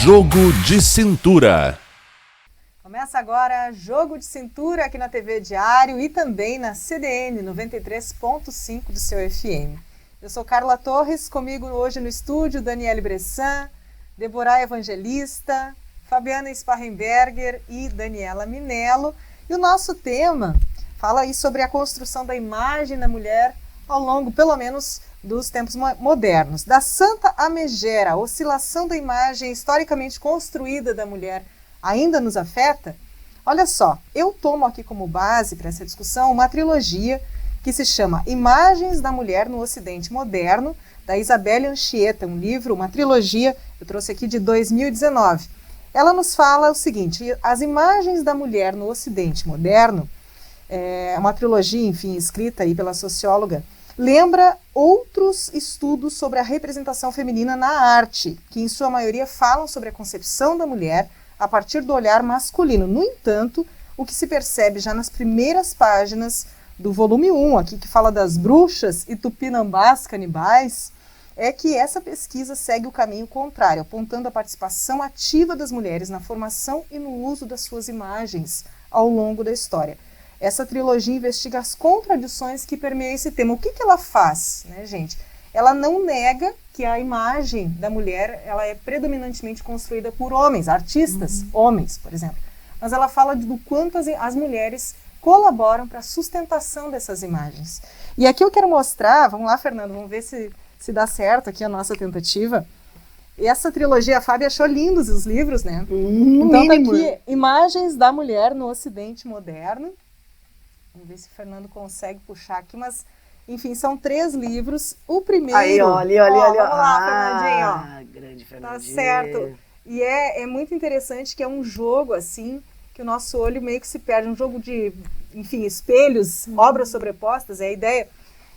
Jogo de Cintura. Começa agora Jogo de Cintura aqui na TV Diário e também na CDN 93.5 do seu FM. Eu sou Carla Torres, comigo hoje no estúdio Daniele Bressan, Deborah Evangelista, Fabiana Sparrenberger e Daniela Minello. E o nosso tema fala aí sobre a construção da imagem da mulher ao longo, pelo menos, dos tempos modernos. Da Santa à Megera, a oscilação da imagem historicamente construída da mulher ainda nos afeta? Olha só, eu tomo aqui como base para essa discussão uma trilogia que se chama Imagens da Mulher no Ocidente Moderno, da Isabelle Anchieta, um livro, uma trilogia, eu trouxe aqui de 2019. Ela nos fala o seguinte: as imagens da mulher no Ocidente Moderno, é uma trilogia, enfim, escrita aí pela socióloga, lembra outros estudos sobre a representação feminina na arte, que em sua maioria falam sobre a concepção da mulher a partir do olhar masculino. No entanto, o que se percebe já nas primeiras páginas do volume 1, aqui que fala das bruxas e tupinambás canibais, é que essa pesquisa segue o caminho contrário, apontando a participação ativa das mulheres na formação e no uso das suas imagens ao longo da história. Essa trilogia investiga as contradições que permeiam esse tema. O que ela faz, né, gente? Ela não nega que a imagem da mulher ela é predominantemente construída por homens, artistas, homens, por exemplo. Mas ela fala do quanto as mulheres colaboram para a sustentação dessas imagens. E aqui eu quero mostrar, vamos lá, Fernando, vamos ver se dá certo aqui a nossa tentativa. E essa trilogia, a Fábia achou lindos os livros, né? Então tá aqui, Imagens da Mulher no Ocidente Moderno. Vamos ver se o Fernando consegue puxar aqui, mas, enfim, são 3 livros. O primeiro... Aí, olha. Vamos lá, Fernandinho, ó. Grande Fernandinho. Tá certo. E é muito interessante que é um jogo, assim, que o nosso olho meio que se perde. Um jogo de, enfim, espelhos, obras sobrepostas, é a ideia.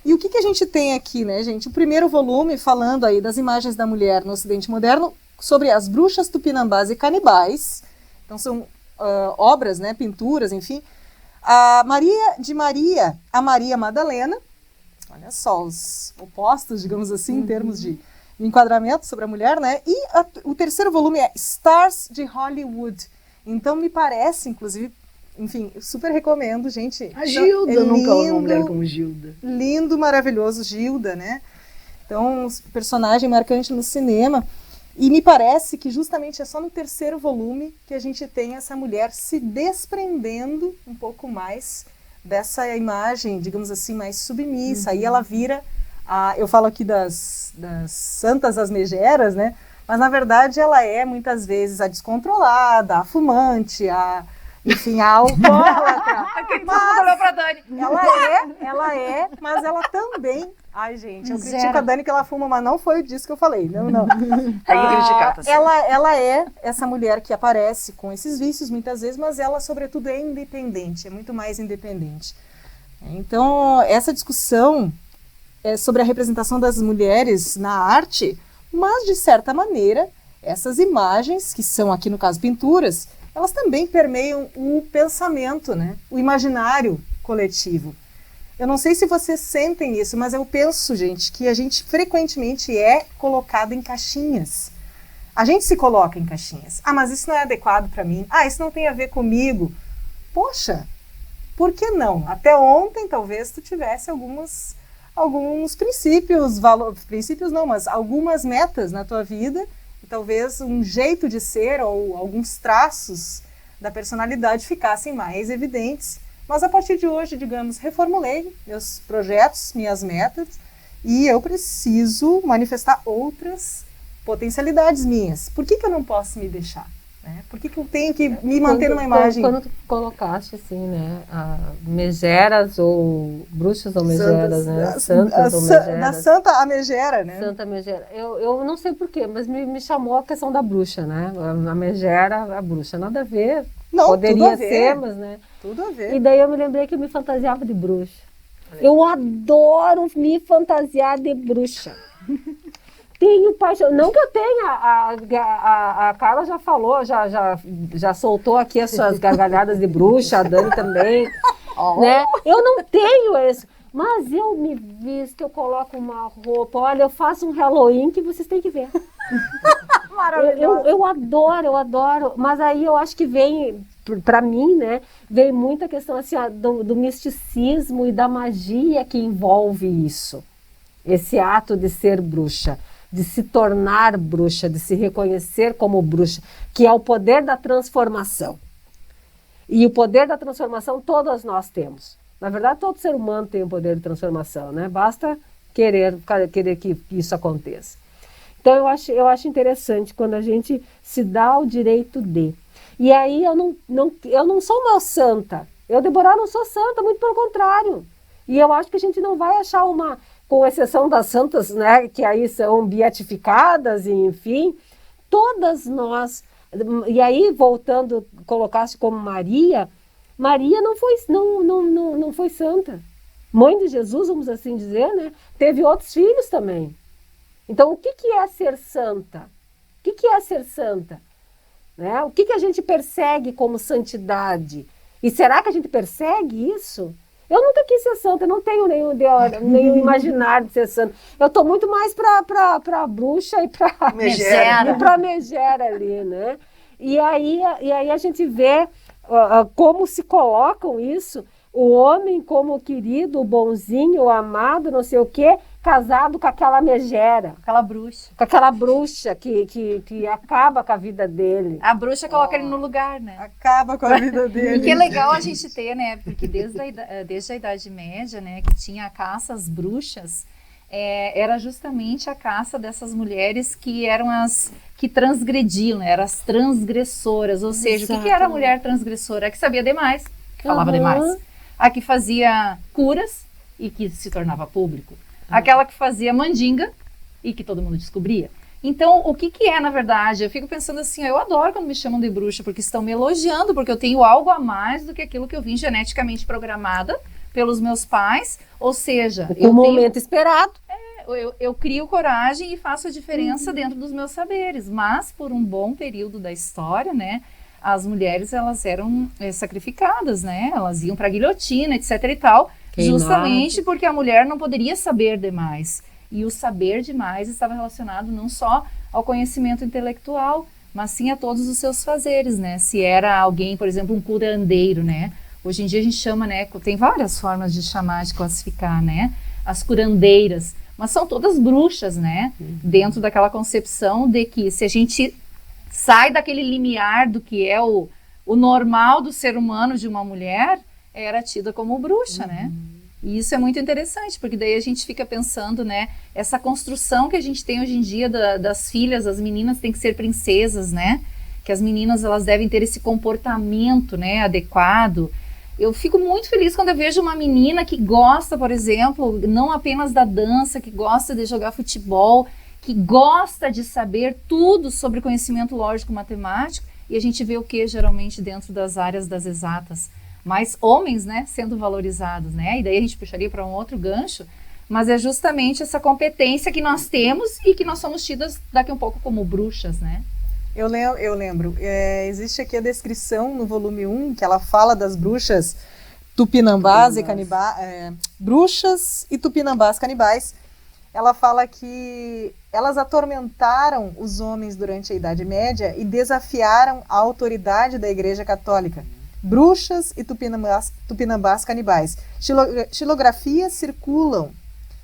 E o que a gente tem aqui, né, gente? O primeiro volume falando aí das imagens da mulher no Ocidente Moderno, sobre as bruxas tupinambás e canibais. Então são obras, né, pinturas, enfim. A Maria Madalena, olha só, os opostos, digamos assim, em termos de enquadramento sobre a mulher, né? E o terceiro volume é Stars de Hollywood. Então me parece, inclusive, enfim, super recomendo, gente. A Gilda, é nunca ouvi uma mulher como Gilda. Lindo, maravilhoso, Gilda, né? Então, um personagem marcante no cinema. E me parece que justamente é só no terceiro volume que a gente tem essa mulher se desprendendo um pouco mais dessa imagem, digamos assim, mais submissa. Aí ela vira, eu falo aqui das santas as megeras, né? Mas na verdade ela é muitas vezes a descontrolada, a fumante, enfim, a alcoólatra. Ela é, mas ela também... Ai, gente, eu critico a Dani que ela fuma, mas não foi disso que eu falei. Não. Tem que criticar, tá certo. Ela é essa mulher que aparece com esses vícios muitas vezes, mas ela, sobretudo, é independente, é muito mais independente. Então, essa discussão é sobre a representação das mulheres na arte, mas, de certa maneira, essas imagens, que são aqui, no caso, pinturas, elas também permeiam o pensamento, né? O imaginário coletivo. Eu não sei se vocês sentem isso, mas eu penso, gente, que a gente frequentemente é colocado em caixinhas. A gente se coloca em caixinhas. Mas isso não é adequado para mim. Isso não tem a ver comigo. Poxa, por que não? Até ontem, talvez, tu tivesse alguns princípios, princípios não, mas algumas metas na tua vida, e talvez um jeito de ser ou alguns traços da personalidade ficassem mais evidentes. Mas a partir de hoje, digamos, reformulei meus projetos, minhas metas, e eu preciso manifestar outras potencialidades minhas. Por que eu não posso me deixar? Né? Por que eu tenho que me manter numa imagem? Quando tu colocaste assim, né, megeras ou bruxas ou megeras, né? Santas ou megeras. Da Santa à Megera, né? Santa Megera. Eu não sei porquê, mas me chamou a questão da bruxa, né? A megera, a bruxa. Nada a ver. Não, poderia ser, mas, né? Tudo a ver. E daí eu me lembrei que eu me fantasiava de bruxa. Eu adoro me fantasiar de bruxa. Tenho paixão. Não que eu tenha, a Carla já falou, já soltou aqui as suas gargalhadas de bruxa, a Dani também. Né? Eu não tenho isso. Mas eu me visto, eu coloco uma roupa, olha, eu faço um Halloween que vocês têm que ver. Maravilhoso. Eu adoro. Mas aí eu acho que vem, para mim, né? Vem muita questão assim, ó, do misticismo e da magia que envolve isso. Esse ato de ser bruxa, de se tornar bruxa, de se reconhecer como bruxa, que é o poder da transformação. E o poder da transformação todos nós temos. Na verdade, todo ser humano tem o poder de transformação, né? Basta querer que isso aconteça. Então, eu acho interessante quando a gente se dá o direito de. E aí, eu não sou uma santa. Eu, Deborah, não sou santa, muito pelo contrário. E eu acho que a gente não vai achar uma, com exceção das santas, né, que aí são beatificadas, e, enfim, todas nós. E aí, voltando, colocasse como Maria não foi santa. Mãe de Jesus, vamos assim dizer, né? Teve outros filhos também. Então, o que é ser santa? O que é ser santa? Né? O que a gente persegue como santidade? E será que a gente persegue isso? Eu nunca quis ser santa, eu não tenho nenhum imaginário de ser santa. Eu estou muito mais para bruxa e para megera ali, né? E aí a gente vê como se colocam isso, o homem como o querido, o bonzinho, o amado, não sei o quê, casado com aquela megera. Com aquela bruxa que acaba com a vida dele. A bruxa coloca ele no lugar, né? Acaba com a vida dele. E que é legal a gente ter, né? Porque desde a Idade Média, né, que tinha a caça às bruxas, era justamente a caça dessas mulheres que eram as que transgrediam, né? Eram as transgressoras. Ou seja, o que era a mulher transgressora? A que sabia demais, que falava demais. A que fazia curas e que se tornava público. Aquela que fazia mandinga e que todo mundo descobria. Então, o que é, na verdade? Eu fico pensando assim, eu adoro quando me chamam de bruxa, porque estão me elogiando, porque eu tenho algo a mais do que aquilo que eu vim geneticamente programada pelos meus pais. Ou seja, o momento esperado. Eu crio coragem e faço a diferença dentro dos meus saberes. Mas, por um bom período da história, né, as mulheres, elas eram sacrificadas, né? Elas iam para a guilhotina, etc e tal. Justamente porque a mulher não poderia saber demais. E o saber demais estava relacionado não só ao conhecimento intelectual, mas sim a todos os seus fazeres, né? Se era alguém, por exemplo, um curandeiro, né? Hoje em dia a gente chama, né? Tem várias formas de chamar, de classificar, né? As curandeiras. Mas são todas bruxas, né? Dentro daquela concepção de que se a gente sai daquele limiar do que é o normal do ser humano de uma mulher, era tida como bruxa, né? E isso é muito interessante, porque daí a gente fica pensando, né? Essa construção que a gente tem hoje em dia das filhas, as meninas têm que ser princesas, né? Que as meninas, elas devem ter esse comportamento, né, adequado. Eu fico muito feliz quando eu vejo uma menina que gosta, por exemplo, não apenas da dança, que gosta de jogar futebol, que gosta de saber tudo sobre conhecimento lógico-matemático, e a gente vê o que geralmente dentro das áreas das exatas. Mas homens, né, sendo valorizados, né? E daí a gente puxaria para um outro gancho, mas é justamente essa competência que nós temos e que nós somos tidas daqui um pouco como bruxas, né? Eu lembro, existe aqui a descrição no volume 1, que ela fala das bruxas tupinambás e canibais, bruxas e tupinambás canibais. Ela fala que elas atormentaram os homens durante a Idade Média e desafiaram a autoridade da Igreja Católica. Bruxas e tupinambás canibais. Xilografias circulam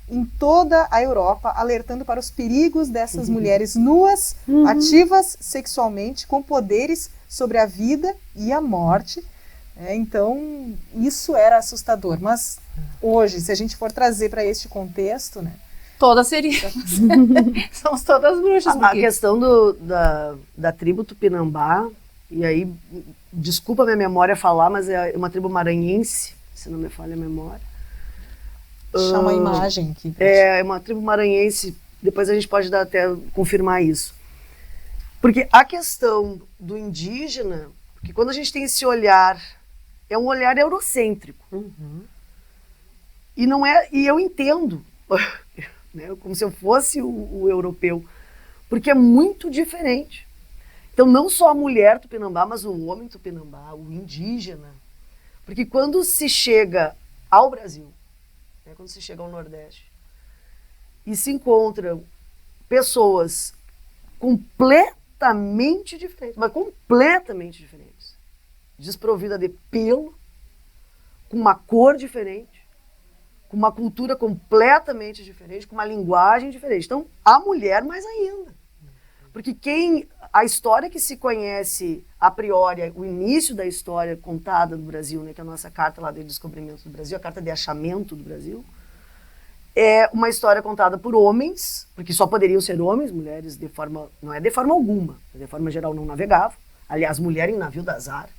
em toda a Europa, alertando para os perigos dessas mulheres nuas, ativas sexualmente, com poderes sobre a vida e a morte. Então, isso era assustador. Mas hoje, se a gente for trazer para este contexto, né? Todas seríamos. Somos todas bruxas. A questão da tribo Tupinambá, e aí, desculpa a minha memória falar, mas é uma tribo maranhense, se não me falha a memória. Chama a imagem aqui. É uma tribo maranhense, depois a gente pode até confirmar isso. Porque a questão do indígena, porque quando a gente tem esse olhar, é um olhar eurocêntrico. E não é, e eu entendo, né, como se eu fosse o europeu, porque é muito diferente. Então não só a mulher tupinambá, mas o homem tupinambá, o indígena. Porque quando se chega ao Brasil, quando se chega ao Nordeste, e se encontram pessoas completamente diferentes, mas completamente diferentes. Desprovida de pelo, com uma cor diferente, com uma cultura completamente diferente, com uma linguagem diferente. Então, a mulher mais ainda. Porque a história que se conhece a priori, o início da história contada do Brasil, né, que é a nossa carta lá de descobrimento do Brasil, a carta de achamento do Brasil, é uma história contada por homens, porque só poderiam ser homens, mulheres não é de forma alguma, de forma geral não navegavam. Aliás, mulher em navio da azar,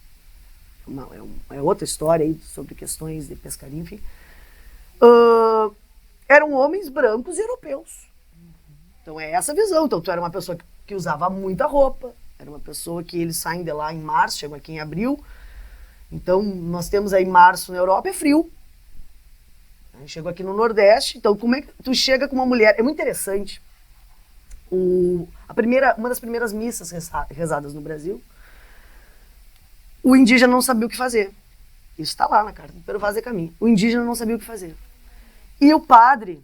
é outra história aí sobre questões de pescaria, enfim. Eram homens brancos e europeus. Então é essa visão. Então tu era uma pessoa que usava muita roupa, era uma pessoa que eles saem de lá em março, chegam aqui em abril. Então nós temos aí março na Europa, é frio. Chegou aqui no Nordeste, então como é que tu chega com uma mulher? É muito interessante. Uma das primeiras missas rezadas no Brasil, o indígena não sabia o que fazer. Isso está lá na carta do Pero Vaz de Caminha. O indígena não sabia o que fazer. E o padre,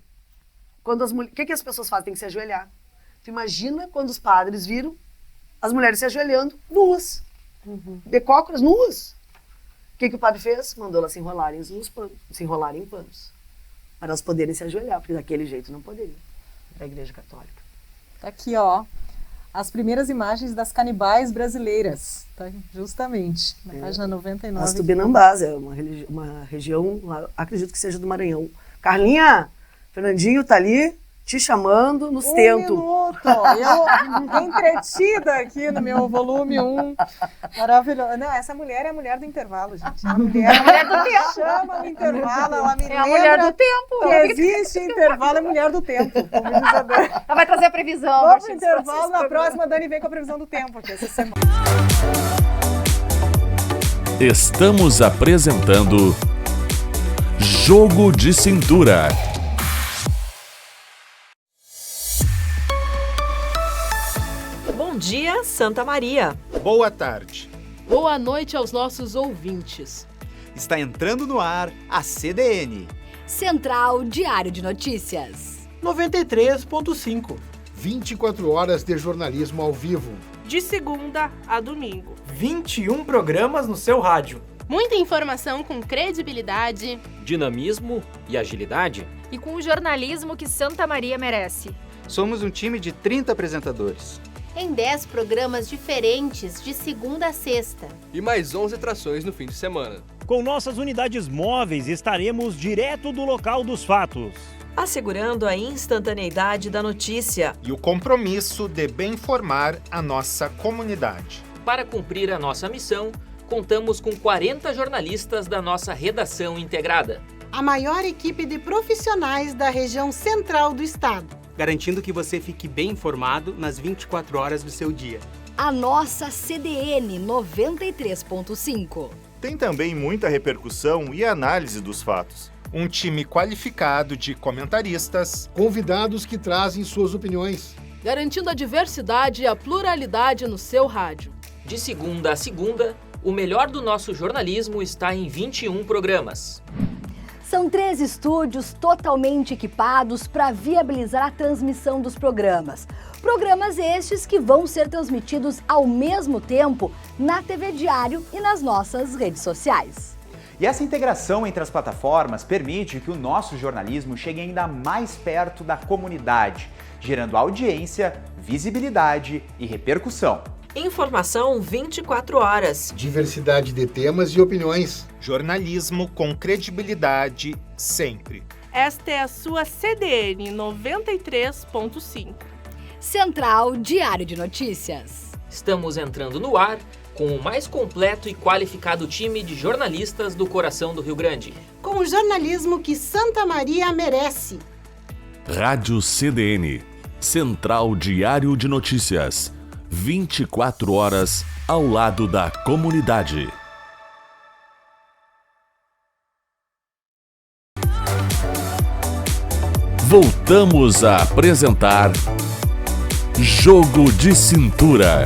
o que as pessoas fazem? Tem que se ajoelhar. Tu imagina quando os padres viram as mulheres se ajoelhando nuas, de cócoras, nuas. O que o padre fez? Mandou elas se enrolarem em panos, para elas poderem se ajoelhar, porque daquele jeito não poderiam, da Igreja Católica. Tá aqui, ó, as primeiras imagens das canibais brasileiras, tá? Justamente, na página 99. As Tupinambás, é uma região, acredito que seja do Maranhão. Carlinha, Fernandinho tá ali te chamando nos tentos. Minuto, eu entretida aqui no meu volume 1. Maravilhoso. Não, essa mulher é a mulher do intervalo, gente. A mulher do tempo. Chama no intervalo, ela me lembra a mulher do tempo. Que existe intervalo, é mulher do tempo. Como diz a Dani. Ela vai trazer a previsão. Vamos pro intervalo, na próxima a Dani vem com a previsão do tempo aqui essa semana. Estamos apresentando Jogo de Cintura. Bom dia, Santa Maria. Boa tarde. Boa noite aos nossos ouvintes. Está entrando no ar a CDN. Central Diário de Notícias. 93.5. 24 horas de jornalismo ao vivo. De segunda a domingo. 21 programas no seu rádio. Muita informação com credibilidade, dinamismo e agilidade. E com o jornalismo que Santa Maria merece. Somos um time de 30 apresentadores. Em 10 programas diferentes, de segunda a sexta. E mais 11 atrações no fim de semana. Com nossas unidades móveis, estaremos direto do local dos fatos. Assegurando a instantaneidade da notícia. E o compromisso de bem informar a nossa comunidade. Para cumprir a nossa missão, contamos com 40 jornalistas da nossa redação integrada. A maior equipe de profissionais da região central do estado. Garantindo que você fique bem informado nas 24 horas do seu dia. A nossa CDN 93.5. Tem também muita repercussão e análise dos fatos. Um time qualificado de comentaristas, convidados que trazem suas opiniões. Garantindo a diversidade e a pluralidade no seu rádio. De segunda a segunda, o melhor do nosso jornalismo está em 21 programas. São 3 estúdios totalmente equipados para viabilizar a transmissão dos programas. Programas estes que vão ser transmitidos ao mesmo tempo na TV Diário e nas nossas redes sociais. E essa integração entre as plataformas permite que o nosso jornalismo chegue ainda mais perto da comunidade, gerando audiência, visibilidade e repercussão. Informação 24 horas. Diversidade de temas e opiniões. Jornalismo com credibilidade sempre. Esta é a sua CDN 93.5. Central Diário de Notícias. Estamos entrando no ar com o mais completo e qualificado time de jornalistas do coração do Rio Grande. Com o jornalismo que Santa Maria merece. Rádio CDN. Central Diário de Notícias. 24 horas ao lado da comunidade. Voltamos a apresentar Jogo de Cintura.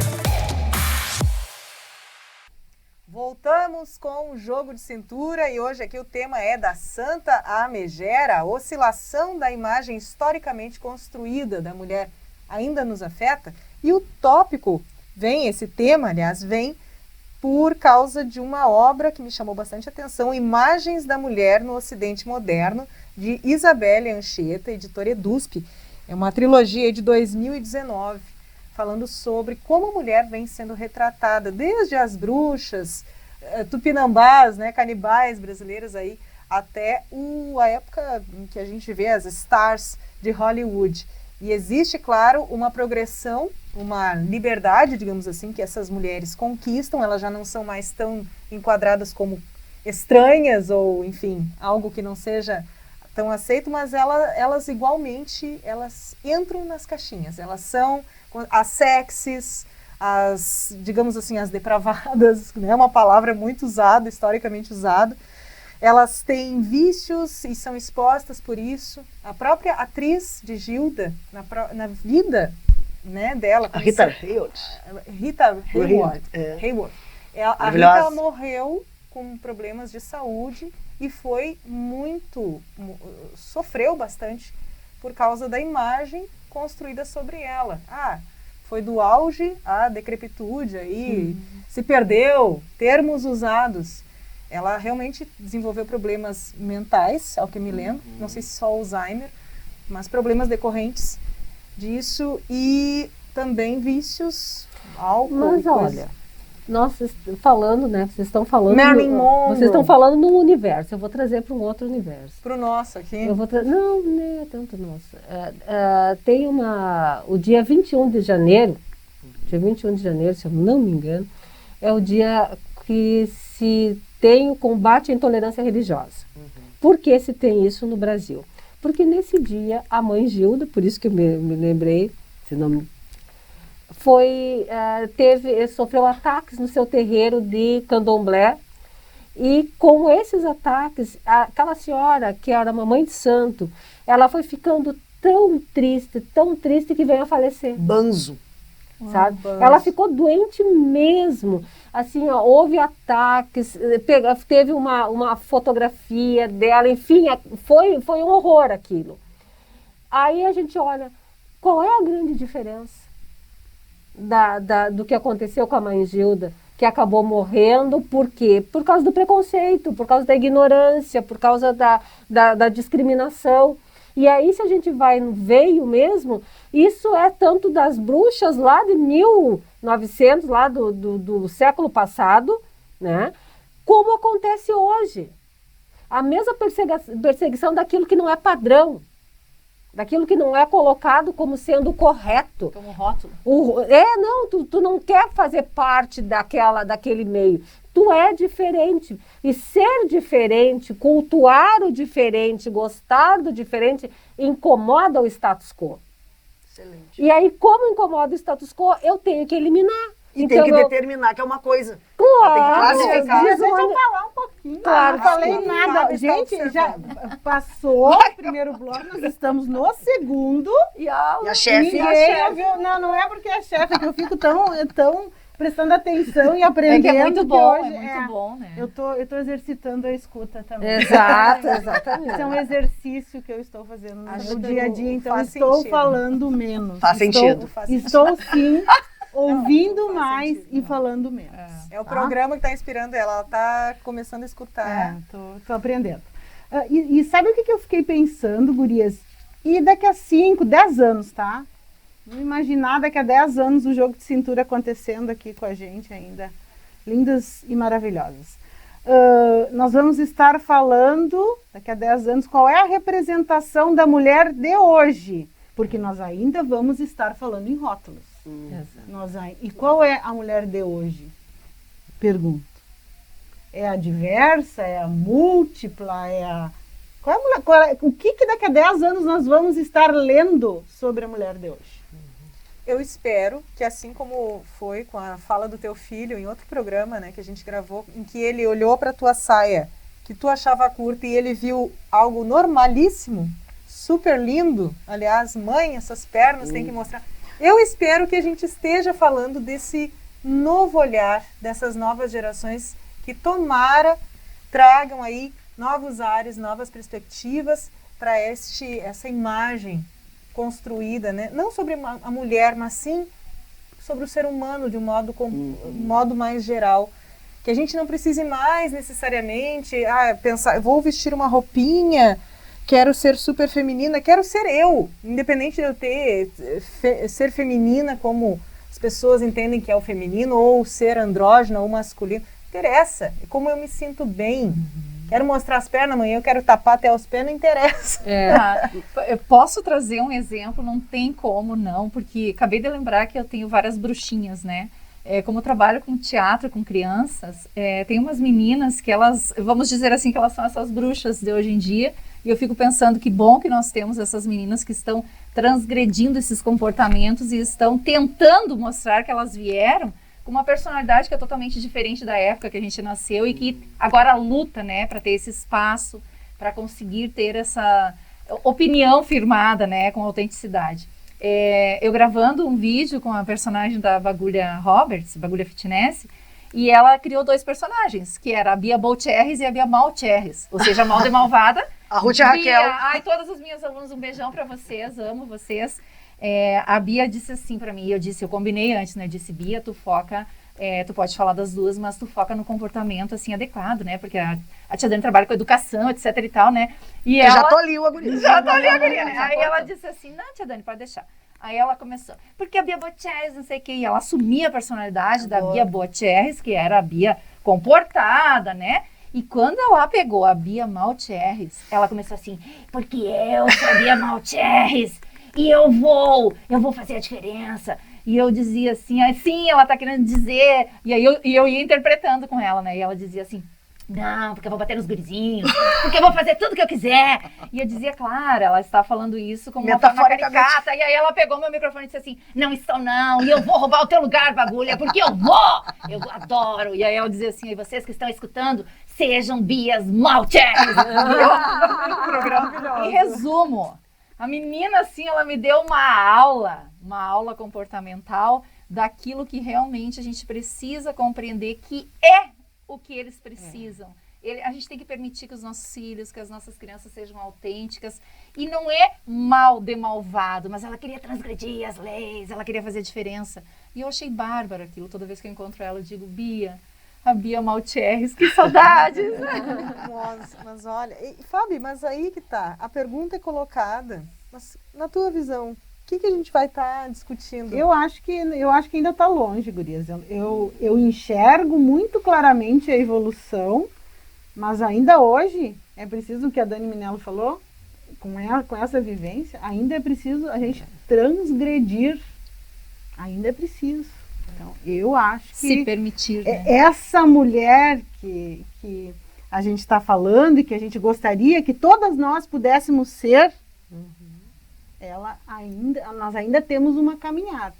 Voltamos com o Jogo de Cintura e hoje aqui o tema é da Santa à Megera, a oscilação da imagem historicamente construída da mulher ainda nos afeta. E o tópico esse tema, aliás, vem por causa de uma obra que me chamou bastante atenção, Imagens da Mulher no Ocidente Moderno, de Isabelle Anchieta, editora Edusp. É uma trilogia de 2019, falando sobre como a mulher vem sendo retratada, desde as bruxas, tupinambás, né, canibais brasileiras aí, até a época em que a gente vê as stars de Hollywood. E existe, claro, uma progressão, uma liberdade, digamos assim, que essas mulheres conquistam, elas já não são mais tão enquadradas como estranhas ou, enfim, algo que não seja tão aceito, mas elas igualmente, elas entram nas caixinhas, elas são as sexys, digamos assim, as depravadas, né, uma palavra muito usada, historicamente usada. Elas têm vícios e são expostas por isso. A própria atriz de Gilda, na vida, né, dela... A Rita Hayworth. Rita Hayworth. A Rita morreu com problemas de saúde e sofreu bastante por causa da imagem construída sobre ela. Foi do auge à decrepitude, aí se perdeu, termos usados. Ela realmente desenvolveu problemas mentais, ao que me lembro, não sei se só Alzheimer, mas problemas decorrentes disso e também vícios, álcool. Mas olha, nós falando, né? Vocês estão falando. Marilyn Monroe. Vocês estão falando num universo. Eu vou trazer para um outro universo. Para o nosso aqui. Não é tanto nosso. Tem o dia 21 de janeiro. Dia 21 de janeiro, se eu não me engano, é o dia que se tem o combate à intolerância religiosa. Por que se tem isso no Brasil? Porque nesse dia a mãe Gilda, por isso que eu me lembrei, se não sofreu ataques no seu terreiro de Candomblé, e com esses ataques, aquela senhora que era mamãe de santo, ela foi ficando tão triste que veio a falecer. Banzo. Sabe? Ela ficou doente mesmo, assim, houve ataques, teve uma fotografia dela, enfim, foi um horror aquilo. Aí a gente olha, qual é a grande diferença do que aconteceu com a mãe Gilda, que acabou morrendo, por quê? Por causa do preconceito, por causa da ignorância, por causa da discriminação. E aí, se a gente vai no veio mesmo, isso é tanto das bruxas lá de 1900, lá do século passado, né? Como acontece hoje. A mesma perseguição daquilo que não é padrão, daquilo que não é colocado como sendo correto. Como rótulo. Tu não quer fazer parte daquele meio. Tu é diferente. E ser diferente, cultuar o diferente, gostar do diferente, incomoda o status quo. Excelente. E aí, como incomoda o status quo, eu tenho que eliminar. E então, tem que determinar que é uma coisa. Claro. Tem que classificar. Deixa eu falar um pouquinho. Claro, não falei nada. Gente, já passou o primeiro bloco, nós estamos no segundo. E a chefe? Não é porque é chefe, é que eu fico tão prestando atenção e aprendendo. É que é muito bom, hoje, é muito bom, né? Eu tô exercitando a escuta também. Exatamente. Isso é um exercício que eu estou fazendo no dia a dia, então estou sentido. Falando menos. Faz sentido. Estou sim ouvindo mais e falando menos. É o programa que está inspirando ela está começando a escutar. Tô aprendendo. E sabe o que eu fiquei pensando, gurias? E daqui a 5, 10 anos, tá? Não imaginar daqui a 10 anos o jogo de cintura acontecendo aqui com a gente ainda. Lindas e maravilhosas. Nós vamos estar falando, daqui a 10 anos, qual é a representação da mulher de hoje. Porque nós ainda vamos estar falando em rótulos. E qual é a mulher de hoje? Pergunto. É a diversa? É a múltipla? O que daqui a 10 anos nós vamos estar lendo sobre a mulher de hoje? Eu espero que, assim como foi com a fala do teu filho em outro programa, né, que a gente gravou, em que ele olhou para tua saia, que tu achava curta, e ele viu algo normalíssimo, super lindo. Aliás, mãe, essas pernas tem que mostrar. Eu espero que a gente esteja falando desse novo olhar, dessas novas gerações que tomara tragam aí novos ares, novas perspectivas para essa imagem construída, né? Não sobre a mulher, mas sim sobre o ser humano de um modo mais geral. Que a gente não precise mais necessariamente pensar, vou vestir uma roupinha, quero ser super feminina, quero ser eu, independente de eu ser feminina como as pessoas entendem que é o feminino, ou ser andrógeno ou masculino. Interessa, é como eu me sinto bem. Quero mostrar as pernas amanhã, eu quero tapar até os pés, não interessa. Eu posso trazer um exemplo, não tem como não, porque acabei de lembrar que eu tenho várias bruxinhas, né? Como eu trabalho com teatro, com crianças, tem umas meninas que elas, vamos dizer assim, que elas são essas bruxas de hoje em dia, e eu fico pensando que bom que nós temos essas meninas que estão transgredindo esses comportamentos e estão tentando mostrar que elas vieram com uma personalidade que é totalmente diferente da época que a gente nasceu e que agora luta, né, para ter esse espaço, para conseguir ter essa opinião firmada, né, com autenticidade. Eu gravando um vídeo com a personagem da Bagulha Roberts, Bagulha Fitness, e ela criou 2 personagens, que era a Bia Bolcherres e a Bia Malcherres, ou seja, mal de malvada. A Ruth e a Raquel. Ai, todas as minhas alunas, um beijão para vocês, amo vocês. A Bia disse assim para mim, eu combinei antes, né? Eu disse, Bia, tu foca, tu pode falar das duas, mas tu foca no comportamento, assim, adequado, né? Porque a tia Dani trabalha com educação, etc e tal, né? E ela... Já toliu a guria. Já toliu a guria, né? Aí ela disse assim, não, tia Dani, pode deixar. Aí ela começou, porque a Bia Bolcherres, não sei o que, e ela assumia a personalidade da Bia Bolcherres, que era a Bia comportada, né? E quando ela pegou a Bia Malcherres, ela começou assim, porque eu sou a Bia Malcherres, e eu vou fazer a diferença. E eu dizia assim, sim, ela tá querendo dizer. E aí eu ia interpretando com ela, né? E ela dizia assim, não, porque eu vou bater nos gurizinhos, porque eu vou fazer tudo que eu quiser. E eu dizia, claro, ela está falando isso como uma forma caricata. E aí ela pegou meu microfone e disse assim, não estou não, e eu vou roubar o teu lugar, Bagulha, porque eu vou! Eu adoro. E aí ela dizia assim, e vocês que estão escutando, sejam Bias Malcherres. Em resumo, a menina, assim, ela me deu uma aula comportamental daquilo que realmente a gente precisa compreender que é o que eles precisam. A gente tem que permitir que os nossos filhos, que as nossas crianças sejam autênticas. E não é mal de malvado, mas ela queria transgredir as leis, ela queria fazer a diferença. E eu achei bárbaro aquilo. Toda vez que eu encontro ela, eu digo, Bia, a Bia Malcherres, que saudades! Nossa, mas olha, Fábio, mas aí que tá, a pergunta é colocada, mas na tua visão, o que a gente vai estar discutindo? Eu acho que ainda está longe, gurias. Eu enxergo muito claramente a evolução, mas ainda hoje é preciso o que a Dani Minello falou, com essa vivência, ainda é preciso a gente transgredir. Ainda é preciso. Então, eu acho que se permitir, né? Essa mulher que a gente está falando e que a gente gostaria que todas nós pudéssemos ser, nós ainda temos uma caminhada.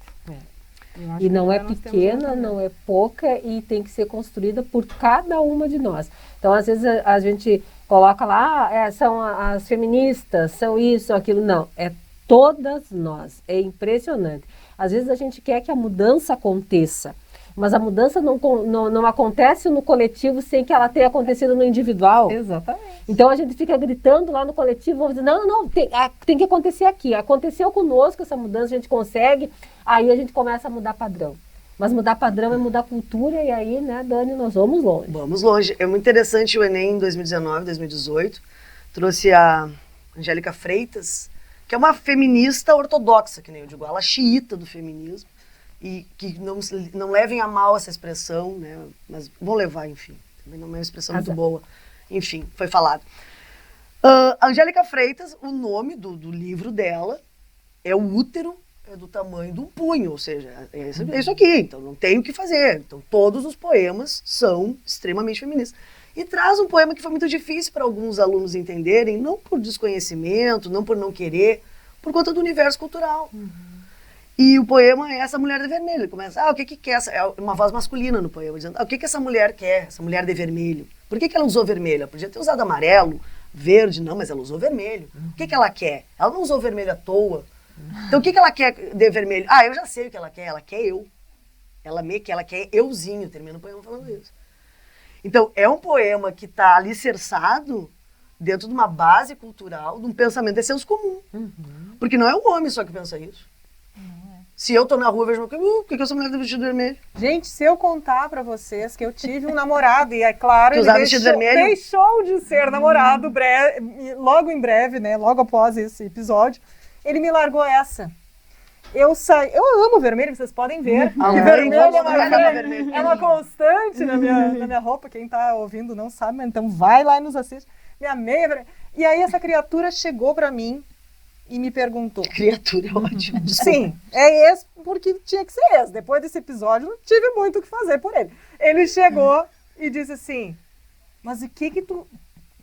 E não é pequena, não é pouca e tem que ser construída por cada uma de nós. Então, às vezes, a gente coloca lá, são as feministas, são isso, aquilo. Não, é todas nós. É impressionante. Às vezes a gente quer que a mudança aconteça, mas a mudança não acontece no coletivo sem que ela tenha acontecido no individual. Exatamente. Então a gente fica gritando lá no coletivo, vamos dizer, não, tem que acontecer aqui. Aconteceu conosco essa mudança, a gente consegue, aí a gente começa a mudar padrão. Mas mudar padrão é mudar cultura e aí, né, Dani, nós vamos longe. Vamos longe. É muito interessante o Enem em 2019, 2018, trouxe a Angélica Freitas, que é uma feminista ortodoxa, que nem eu digo, ela é xiita do feminismo, e que não levem a mal essa expressão, né, mas vão levar, enfim, também não é uma expressão muito boa, enfim, foi falado. A Angélica Freitas, o nome do livro dela é O Útero é do tamanho de um punho, ou seja, é isso aqui, então não tem o que fazer. Então todos os poemas são extremamente feministas. E traz um poema que foi muito difícil para alguns alunos entenderem, não por desconhecimento, não por não querer, por conta do universo cultural. E o poema é essa mulher de vermelho. Ele começa, o que quer? É uma voz masculina no poema, dizendo, o que essa mulher quer, essa mulher de vermelho? Por que ela usou vermelho? Ela podia ter usado amarelo, verde, não, mas ela usou vermelho. O que ela quer? Ela não usou vermelho à toa. Então o que ela quer de vermelho? Eu já sei o que ela quer eu. Ela quer euzinho, termina o poema falando isso. Então, é um poema que está alicerçado dentro de uma base cultural, de um pensamento de senso comum. Porque não é o homem só que pensa isso. Se eu tô na rua, eu vejo por que essa mulher tá vestido vermelho? Gente, se eu contar pra vocês que eu tive um namorado, e é claro, ele deixou de ser namorado logo em breve, né? Logo após esse episódio, ele me largou essa. Eu amo vermelho, vocês podem ver. Vermelho é uma constante na minha roupa. Quem tá ouvindo não sabe, mas então vai lá e nos assiste. Minha meia vermelha. E aí essa criatura chegou pra mim e me perguntou. Criatura é ótimo. Sim, é esse porque tinha que ser esse. Depois desse episódio não tive muito o que fazer por ele. Ele chegou e disse assim, mas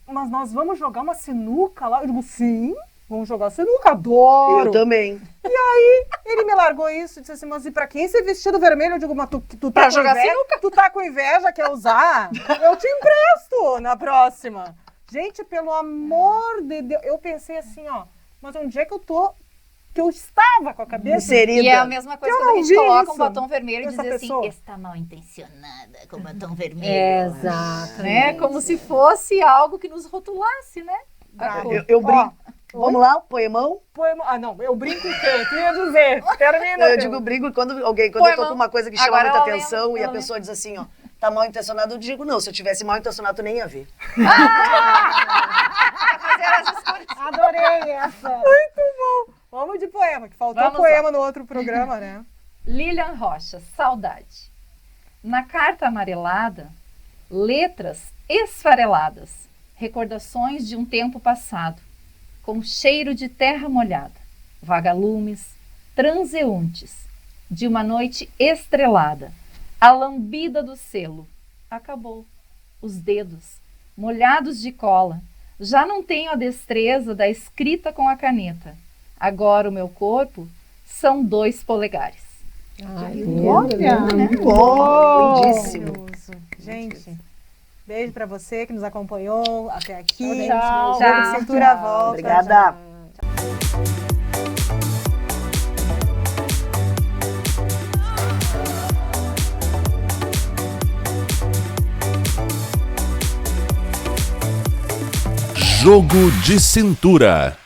mas nós vamos jogar uma sinuca lá? Eu digo, sim. Vamos jogar sinuca, adoro. Eu também. E aí, ele me largou isso e disse assim, mas e pra quem esse vestido vermelho? Eu digo, mas tu tá com jogar inveja? Sinuca? Tu tá com inveja, quer usar? Eu te empresto na próxima. Gente, pelo amor de Deus. Eu pensei assim, ó, mas onde é que eu estava com a cabeça inserida? E é a mesma coisa quando a gente coloca um batom vermelho e diz assim, está mal intencionada com batom vermelho. Exato. Né? Como se fosse algo que nos rotulasse, né? Eu brinco. Vamos lá, poemão? Ah, não, eu brinco o quê? Tu ia dizer, termina. Eu digo brinco quando eu tô com uma coisa que chama muita atenção e a pessoa diz assim, ó, tá mal intencionado, eu digo, não, se eu tivesse mal intencionado, tu nem ia ver. Adorei essa. Muito bom. Vamos de poema, que faltou poema no outro programa, né? Lilian Rocha, saudade. Na carta amarelada, letras esfareladas, recordações de um tempo passado, com cheiro de terra molhada, vagalumes, transeuntes, de uma noite estrelada, a lambida do selo. Acabou. Os dedos, molhados de cola, já não tenho a destreza da escrita com a caneta. Agora o meu corpo são 2 polegares. Ai, olha, bom, lindíssimo. Gente, beijo pra você que nos acompanhou até aqui. Tchau. Jogo de Cintura volta. Obrigada. Jogo de Cintura.